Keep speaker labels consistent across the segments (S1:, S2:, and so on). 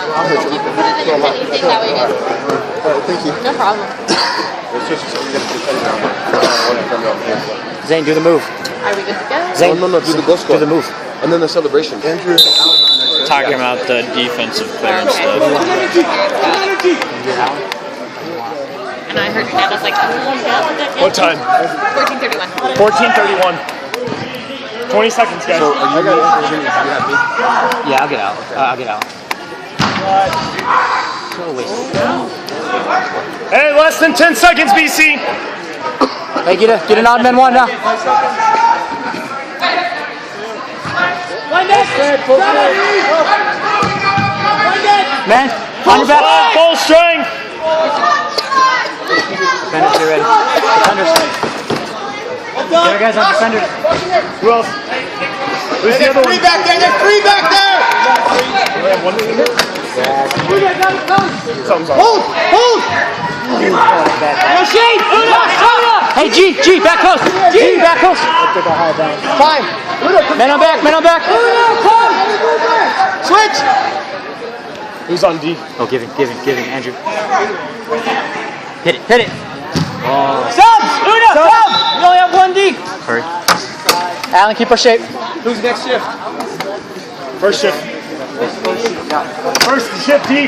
S1: You can put it in your anything that way, dude.
S2: Thank you.
S1: No problem.
S3: Zane, do the move.
S1: Are we good to go?
S3: Zane,
S2: No, do the goal score.
S3: Do the move.
S2: And then the celebration. Andrew.
S4: Talking about the defensive clearance stuff.
S1: And I heard your dad was like,
S4: What time?
S1: 14:31.
S4: 14:31. 20 seconds, guys.
S2: So are you guys you have me?
S3: Yeah, I'll get out. I'll get out. So wasted.
S4: Hey, less than 10 seconds, BC.
S3: Hey, get an odd man one now. Man, on your back.
S4: Full strength.
S3: Defenders, get ready. Defenders. Get our guys on defenders.
S4: Who else? Who's the other one?
S2: Three back there! There's three back there!
S4: Something's on.
S2: Hold!
S3: No shade! Hey, G, back post! G, back post!
S2: Fine!
S3: Man on back!
S2: Switch!
S4: Who's on D?
S3: Oh, give him, Andrew. Hit it! Subs! Una! Sub! You only have one D! Hurry. Alan, keep our shape.
S2: Who's next shift?
S4: First shift. First shift D.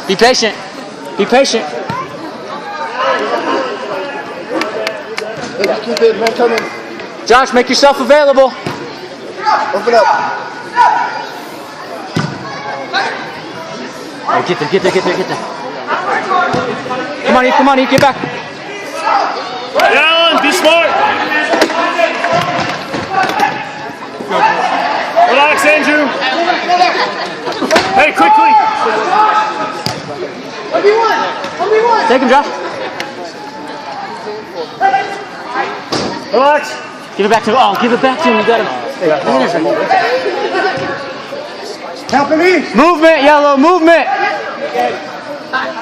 S3: Be patient.
S2: Keep it, man coming.
S3: Josh, make yourself available.
S2: Open up.
S3: Oh, get there. Come on, get back.
S4: Alan, be smart. Relax, Andrew. Hey, quickly.
S3: Take him, Josh.
S4: Relax.
S3: Give it back to him. You got him.
S2: Help me!
S3: Movement, Yellow, movement.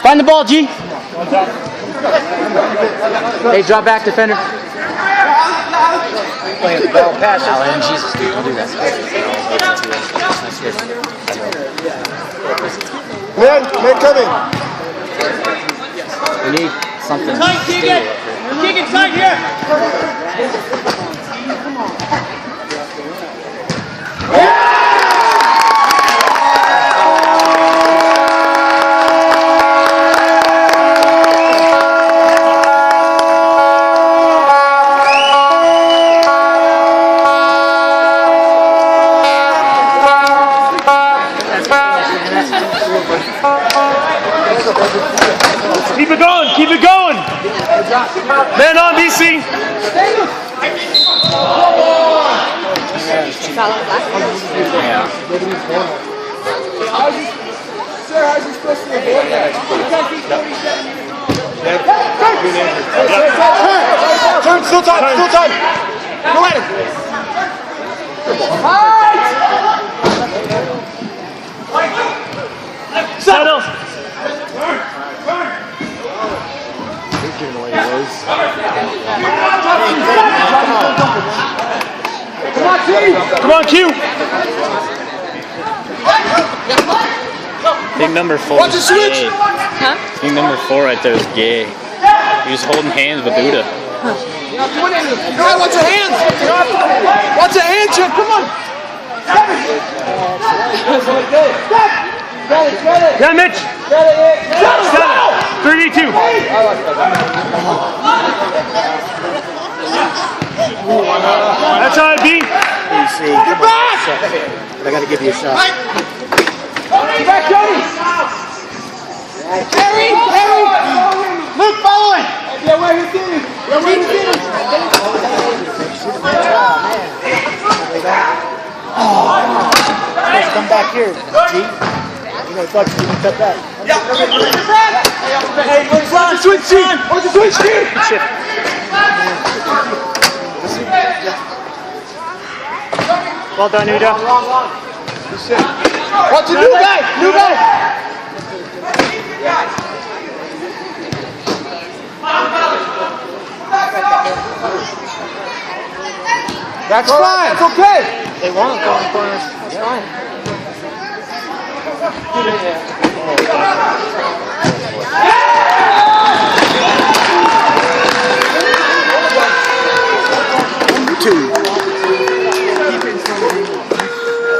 S3: Find the ball, G. Hey, drop back, defender.
S2: Playing the ball pass.
S3: Alan, Jesus, dude, don't do that.
S2: Man coming.
S3: We need something.
S5: Kick inside here!
S4: Keep it going. Man on, BC.
S2: Sir, how's he supposed to avoid that? Turn, still time. Go at it.
S4: Settle. Come on, Q. I think number 4
S2: Watch the
S4: is
S2: switch.
S4: gay.
S1: Huh?
S4: I think number 4 right there is gay. He was holding hands with Uda.
S2: No, watch your hands. Watch your hands, Chip. Come on.
S4: Yeah, Mitch. 3v2. That's all right, B.
S2: Get back.
S3: I gotta give you a shot.
S2: Get back, Jody. Harry. Luke, following. Yeah, where he's getting.
S3: Come back here, G. You know, thought you can cut back.
S2: Hey, watch the switch, G. Watch the switch, G.
S4: Well done, Uda.
S2: Watch the new guy. That's fine. That's okay.
S3: They want to go in corners. That's fine.
S2: Two.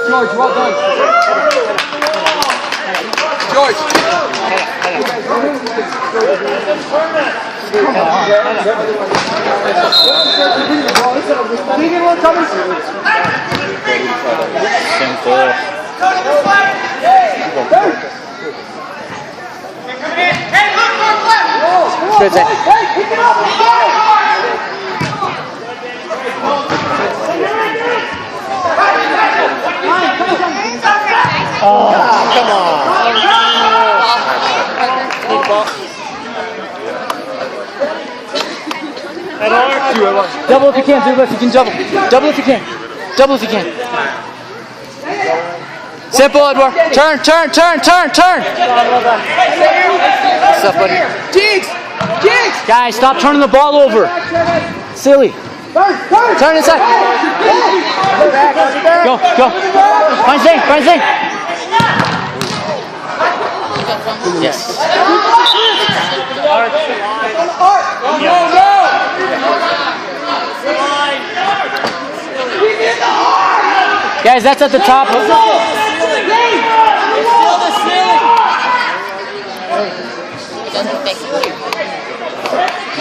S2: George, well done. George.
S4: Simple.
S3: Good, Zach.
S2: Come on.
S3: Double if you can, double if you can, double. Double if you can. Double if you can. Simple, Edward. Turn, turn, turn, turn, turn. What's up, buddy?
S2: Jigs! Jigs!
S3: Guys, stop turning the ball over. Silly. Turn inside. Go, go. Find Zane, find Zane. Yes. Guys, that's at the top.
S1: We're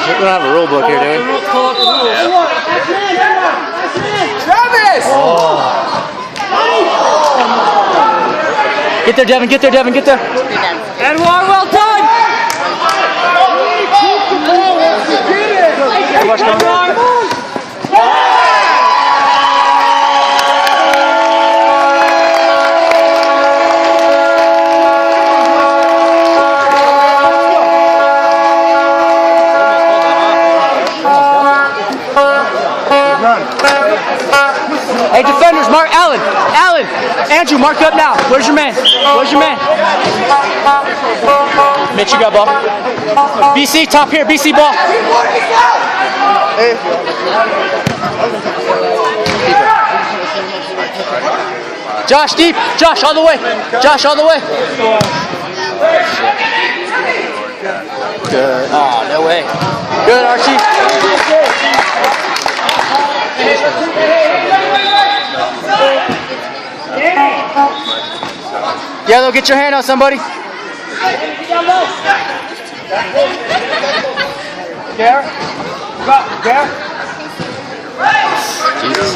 S3: We don't have a rule book here, do we?
S2: Travis!
S3: Get there, Devin, get there, Devin, get there. Edward, well done! Hey, defenders, mark Allen. Allen, Andrew, mark up now. Where's your man? Where's your man? Mitch, you got ball. BC, top here. BC ball. Josh, deep. Josh, all the way. Josh, all the way. Good. Oh, no way. Good, Archie. Yellow, get your hand out, somebody. There. There. Jeez.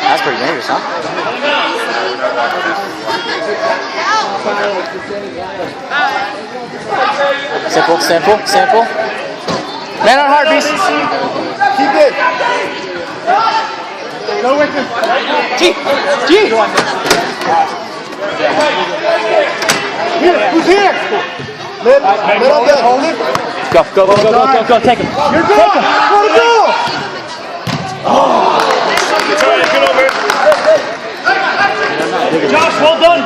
S3: That's pretty dangerous, huh? Simple, simple, simple. Man on heart, beast.
S2: Keep it. Go with him.
S3: G. G.
S2: Here, who's here? Let up that, hold it.
S3: Go, go, go, go, go, go, go, take him.
S2: You're good. Go to go.
S5: Get over. Josh, well done.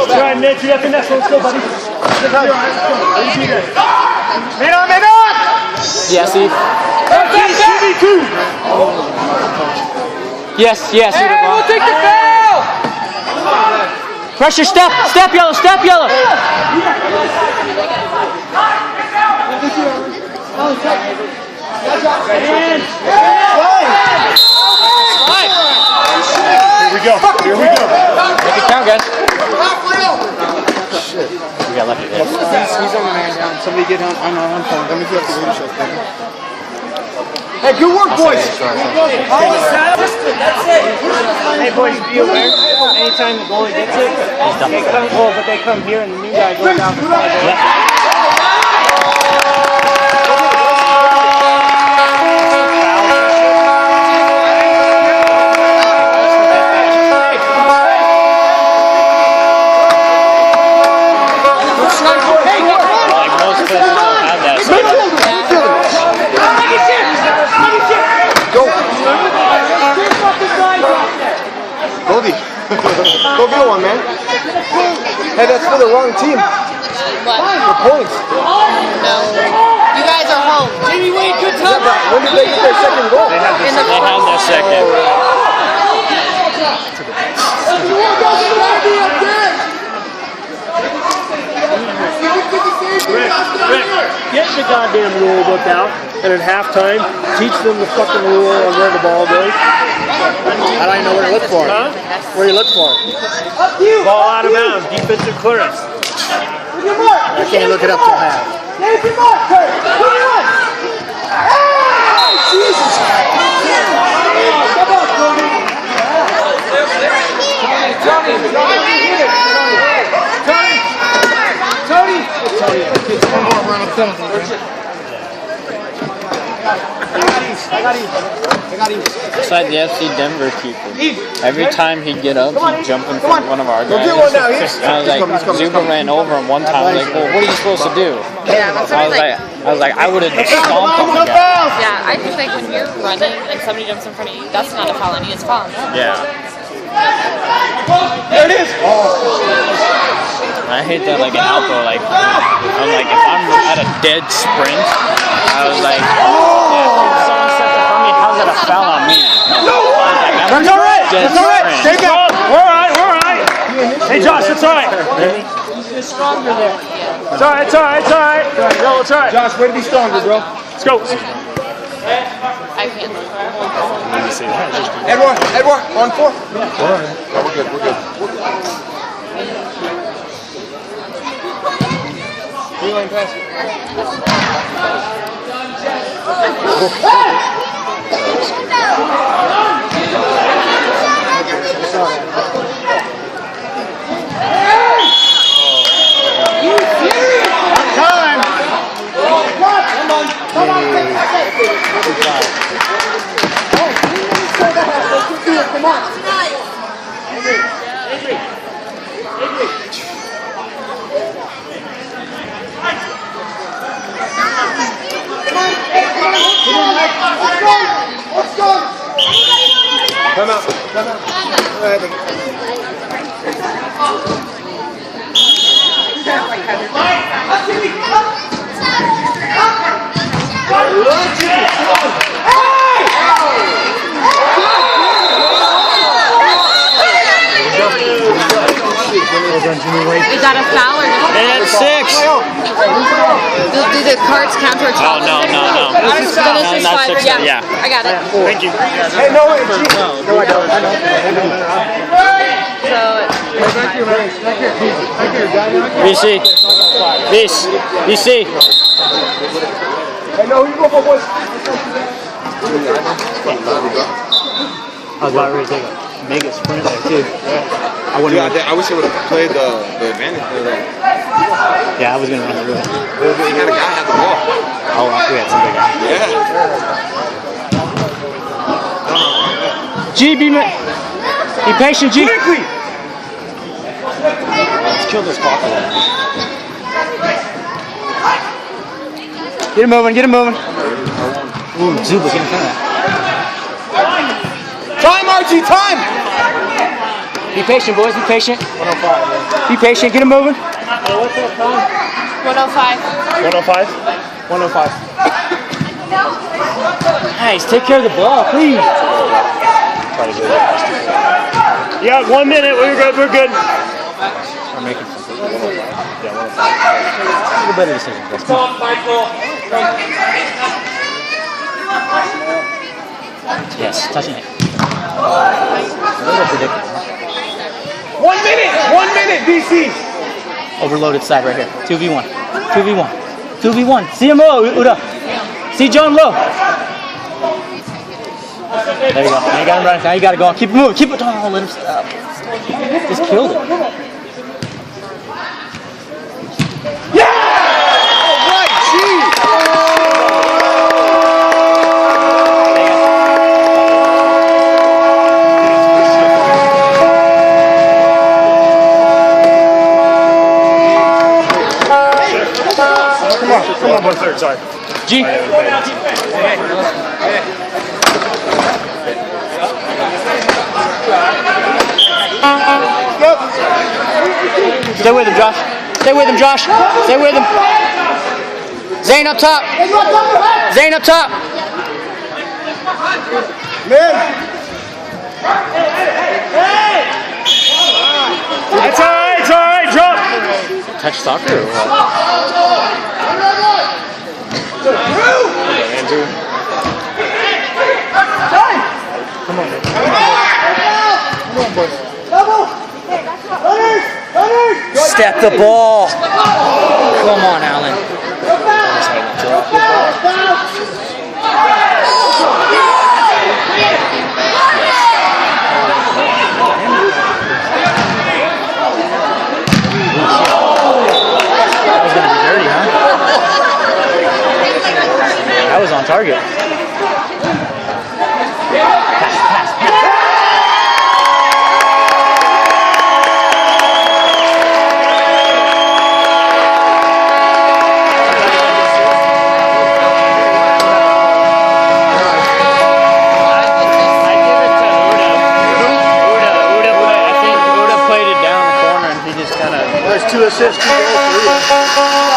S5: Try and Mitch, you have the next one. Let's go, buddy. Man on, man on.
S3: Yeah, Steve.
S5: Should two.
S3: Yes, yes.
S2: Hey, we'll take the foul.
S3: Pressure, step, step yellow, step yellow.
S2: Here we go. Here we go.
S3: Make it count, guys.
S2: Shit.
S3: We got lucky there.
S2: He's on the man down. Somebody get on phone. Let me get the leadership. Hey, good work, boys.
S5: That's it. Hey, boys, be aware. Anytime the goalie gets it, they come but they come here and the new guy goes down the side.
S2: Go get one, man. Hey, that's for the wrong team.
S1: What?
S2: The points.
S1: No. You guys are home.
S5: Jamie Wade, good
S2: Yeah, but when did they get their second goal?
S4: They have their second.
S5: goddamn rule book out, and at halftime, teach them the fucking rule on where the ball goes.
S2: I don't even know where to look for it.
S5: Huh?
S2: Where you look for it?
S5: Ball out of bounds, defensive clearance.
S2: I can't look it up till half. Jesus!
S4: It's like the FC Denver keeper. Every time he'd get up, he'd jump in front of one of our guys.
S2: Get one now, Eves.
S4: And I was like, Zuba ran over him one time. I was like, well, what are you supposed to do?
S1: Yeah, when somebody
S4: I was like, I would have stomped him.
S1: yeah, I think like when you're running and somebody jumps in front of you, that's not a felony, it's fun.
S4: Yeah.
S2: There it is!
S4: I hate that like an alpha, like, I'm like, if I'm at a dead sprint, I was like, yeah, if someone stepped in front of me, how's that a foul on me?
S2: That's all right! That's all right! Take it!
S5: We're alright, we're alright. Hey Josh, it's alright. He's stronger there. It's alright, it's alright, it's alright. No, it's alright.
S2: Josh, way to be stronger, bro.
S5: Let's go.
S1: I can't.
S2: Edward, on 4. Yeah, we're good, we're good. Three-lane pass. Come on. Let's go. Come out.
S1: Is that a foul or just?
S4: And that's 6.
S1: Do the cards count towards
S4: Oh,
S1: foul?
S4: no.
S1: Then it's just
S4: Not
S1: 5.
S4: 6,
S1: Yeah,
S4: yeah.
S1: I got it.
S5: Thank you.
S2: Hey, no, wait, no, I don't.
S1: So
S4: BC. BC.
S2: Hey, no, you go for boys.
S3: I was about ready to take a mega sprint there too.
S6: I wish I would have played the advantage play there.
S3: Yeah, I was gonna run through it.
S6: He had a guy had the ball.
S3: Oh, we had some big guys.
S6: Yeah.
S3: G, be patient, G.
S2: Quickly!
S6: Let's kill this clock.
S3: Get him moving. Ooh, Zuba's getting in front of that.
S2: Time, Archie, time!
S3: Be patient, boys, be patient.
S2: 105, man.
S3: Be patient, get him moving.
S1: 105.
S5: 105?
S2: 105.
S3: Nice, take care of the ball, please.
S5: You got 1 minute, we're good, we're good.
S3: We're making some. Yeah, 105. A better decision, guys. Come on. Yes, touching it. A little predictable.
S2: 1 minute, BC!
S3: Overloaded side right here. 2v1. 2v1. See him low, Uda. See John low. There you go. Now you got him running. Now you got to go on. Keep it moving. Keep it. Oh, let him stop. Just killed it.
S5: Come on, 1/3, sorry.
S3: G. Stay with him, Josh. Stay with him, Josh. Stay with him. Zane up top. Zane up top.
S2: Man!
S5: It's alright, drop.
S4: Touch soccer or what?
S3: Intercept the ball. Come on, Allen. That was going to be dirty, huh? That was on target.
S5: There's 2 assists, 2 goals for Uda.